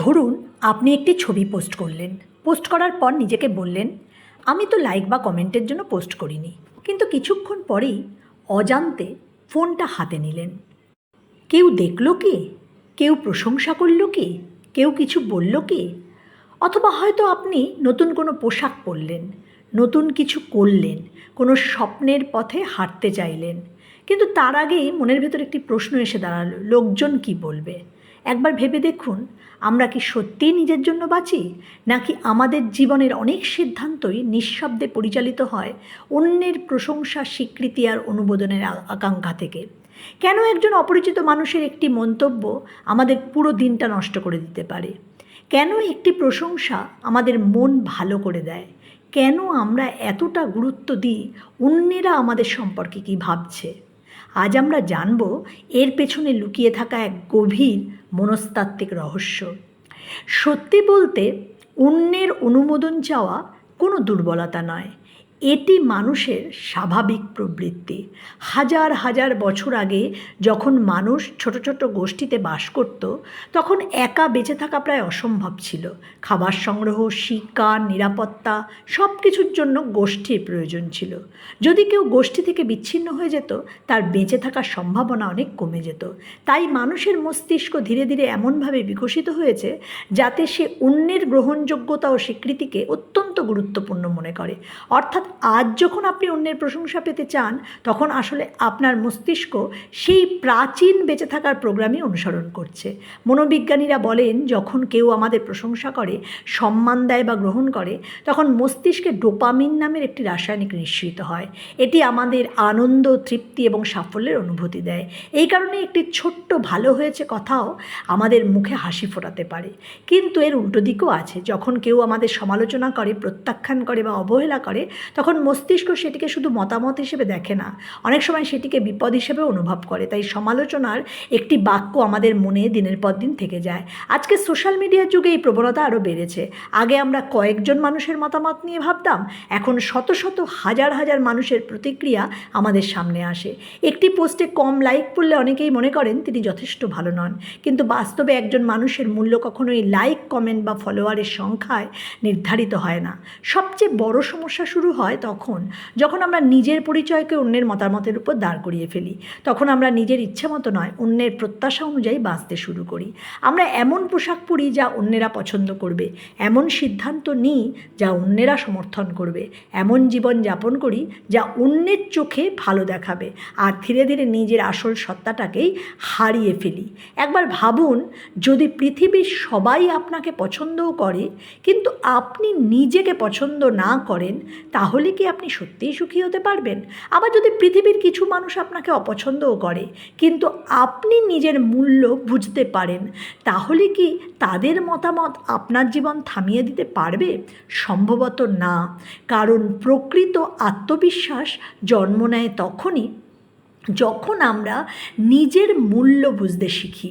ধরুন আপনি একটি ছবি পোস্ট করলেন, পোস্ট করার পর নিজেকে বললেন আমি তো লাইক বা কমেন্টের জন্য পোস্ট করিনি, কিন্তু কিছুক্ষণ পরেই অজান্তে ফোনটা হাতে নিলেন। কেউ দেখলো কি? কেউ প্রশংসা করলো কি? কেউ কিছু বলল কি? অথবা হয়তো আপনি নতুন কোনো পোশাক পরলেন, নতুন কিছু করলেন, কোনো স্বপ্নের পথে হাঁটতে চাইলেন, কিন্তু তার আগেই মনের ভেতর একটি প্রশ্ন এসে দাঁড়ালো, লোকজন কি বলবে? একবার ভেবে দেখুন, আমরা কি সত্যিই নিজের জন্য বাঁচি, নাকি আমাদের জীবনের অনেক সিদ্ধান্তই নিঃশব্দে পরিচালিত হয় অন্যের প্রশংসা, স্বীকৃতি আর অনুমোদনের আকাঙ্ক্ষা থেকে? কেন একজন অপরিচিত মানুষের একটি মন্তব্য আমাদের পুরো দিনটা নষ্ট করে দিতে পারে? কেন একটি প্রশংসা আমাদের মন ভালো করে দেয়? কেন আমরা এতটা গুরুত্ব দিই অন্যেরা আমাদের সম্পর্কে কী ভাবছে? আজ আমরা জানব এর পেছনে লুকিয়ে থাকা এক গভীর মনস্তাত্ত্বিক রহস্য। সত্যি বলতে, অন্যের অনুমোদন চাওয়া কোনো দুর্বলতা নয়, এটি মানুষের স্বাভাবিক প্রবৃত্তি। হাজার হাজার বছর আগে যখন মানুষ ছোট ছোট গোষ্ঠীতে বাস করত, তখন একা বেঁচে থাকা প্রায় অসম্ভব ছিল। খাবার সংগ্রহ, শিকার, নিরাপত্তা সব কিছুর জন্য গোষ্ঠীর প্রয়োজন ছিল। যদি কেউ গোষ্ঠী থেকে বিচ্ছিন্ন হয়ে যেত, তার বেঁচে থাকার সম্ভাবনা অনেক কমে যেত। তাই মানুষের মস্তিষ্ক ধীরে ধীরে এমনভাবে বিকশিত হয়েছে যাতে সে অন্যের গ্রহণযোগ্যতা ও স্বীকৃতিকে অত্যন্ত গুরুত্বপূর্ণ মনে করে। অর্থাৎ আজ যখন আপনি অন্যের প্রশংসা পেতে চান, তখন আসলে আপনার মস্তিষ্ক সেই প্রাচীন বেঁচে থাকার প্রোগ্রামই অনুসরণ করছে। মনোবিজ্ঞানীরা বলেন, যখন কেউ আমাদের প্রশংসা করে, সম্মান দেয় বা গ্রহণ করে, তখন মস্তিষ্কে ডোপামিন নামের একটি রাসায়নিক নিঃসৃত হয়। এটি আমাদের আনন্দ, তৃপ্তি এবং সাফল্যের অনুভূতি দেয়। এই কারণে একটি ছোট্ট ভালো হয়েছে কথাও আমাদের মুখে হাসি ফোটাতে পারে। কিন্তু এর উল্টো দিকও আছে। যখন কেউ আমাদের সমালোচনা করে, প্রত্যাখ্যান করে বা অবহেলা করে, তখন মস্তিষ্ক সেটিকে শুধু মতামত হিসেবে দেখে না, অনেক সময় সেটিকে বিপদ হিসেবে অনুভব করে। তাই সমালোচনার একটি বাক্য আমাদের মনে দিনের পর দিন থেকে যায়। আজকে সোশ্যাল মিডিয়ার যুগে এই প্রবণতা আরও বেড়েছে। আগে আমরা কয়েকজন মানুষের মতামত নিয়ে ভাবতাম, এখন শত শত হাজার হাজার মানুষের প্রতিক্রিয়া আমাদের সামনে আসে। একটি পোস্টে কম লাইক পড়লে অনেকেই মনে করেন তিনি যথেষ্ট ভালো নন, কিন্তু বাস্তবে একজন মানুষের মূল্য কখনোই লাইক, কমেন্ট বা ফলোয়ারের সংখ্যায় নির্ধারিত হয় না। সবচেয়ে বড় সমস্যা শুরু হয় তখন, যখন আমরা নিজের পরিচয়কে অন্যের মতামতের উপর দাঁড় করিয়ে ফেলি। তখন আমরা নিজের ইচ্ছে মতো নয়, অন্যের প্রত্যাশা অনুযায়ী বাঁচতে শুরু করি। আমরা এমন পোশাক পরি যা অন্যেরা পছন্দ করবে, এমন সিদ্ধান্ত নিই যা অন্যেরা সমর্থন করবে, এমন জীবন যাপন করি যা অন্যের চোখে ভালো দেখাবে, আর ধীরে ধীরে নিজের আসল সত্তাটাকেই হারিয়ে ফেলি। একবার ভাবুন, যদি পৃথিবীর সবাই আপনাকে পছন্দও করে, কিন্তু আপনি নিজেকে পছন্দ না করেন, তাহলে কি আপনি সত্যিই সুখী হতে পারবেন? আবার যদি পৃথিবীর কিছু মানুষ আপনাকে অপছন্দও করে, কিন্তু আপনি নিজের মূল্য বুঝতে পারেন, তাহলে কি তাদের মতামত আপনার জীবন থামিয়ে দিতে পারবে? সম্ভবত না, কারণ প্রকৃত আত্মবিশ্বাস জন্ম নেয় তখনই যখন আমরা নিজের মূল্য বুঝতে শিখি।